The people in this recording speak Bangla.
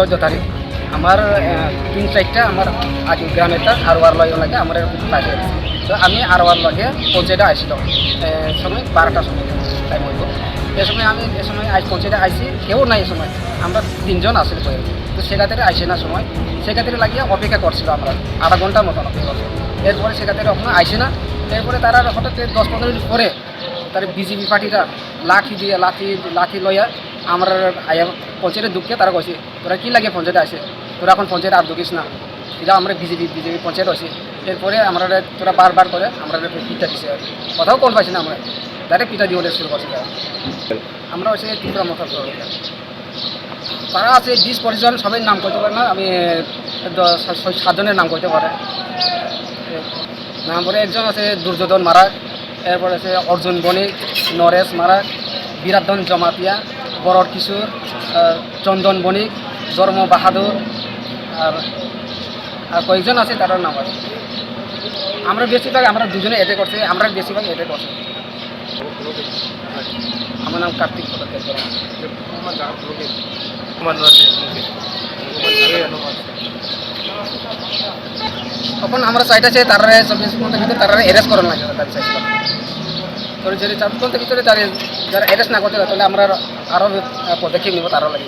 14 তারিখ আমার 3-4টা আমার আজ গ্রামেরটা আরওয়ার লয় লাগে আমার পাশে তো আমি আরওয়ার লগে পৌঁছেটা আসছিল সময় 12টার সময় টাইম হইব এ সময় আজ পৌঁছেটা আইসি কেউ নাই এই সময় আমরা 3 জন আসলে পড়ে তো সেখানে আইসে না সময় সেখানে লাগিয়ে অপেক্ষা করছিল আমরা আধা ঘন্টার মতন অপেক্ষা করছিল এরপরে সেখানে কখনো আইসে না এরপরে তারা হঠাৎ 10-15 মিনিট পরে তার বিজেপি পার্টিটা লাঠি দিয়ে লাঠি লইয়া আমরা পঞ্চায়েতের দুঃখে তারা কইছে তোরা কী লাগে পঞ্চায়েতে আসে তোরা এখন পঞ্চায়েতে আর ঢুকিস না এটা আমরা বিজেপি পঞ্চায়েত আছি এরপরে আমরা তোরা বারবার করে আমরা পিঠা দিছে কথাও কল পাইছি না আমরা ডাইরেক্ট পিঠা দিয়ে শুরু করছি আমরা হচ্ছে ত্রিপুরা মতো তারা আছে 20-25 জন সবাই নাম করতে পারে না আমি 7 জনের নাম করতে পারে নাম পরে একজন আছে দুর্যোধন মারাক এরপর আছে অর্জুন বণিক নরেশ মারাক বিরাধন জমাতিয়া বরর কিশোর চন্দন বণিক ধর্ম বাহাদুর আর কয়েকজন আছে তার নাম আছে আমরা বেশিরভাগ আমরা দুজনে এটে করছি আমরা বেশিরভাগ এটে করছি আমার নাম কার্তিক তখন আমরা চাইতেছি তারা 24 ঘন্টার ভিতরে তারা অ্যারেস্ট করার লাগে তাদের চাইছিলাম তো যদি 24 ঘন্টার ভিতরে তারা যারা অ্যারেস্ট না করতে তাহলে আমরা আরও পদক্ষেপ নেব তারও লাগে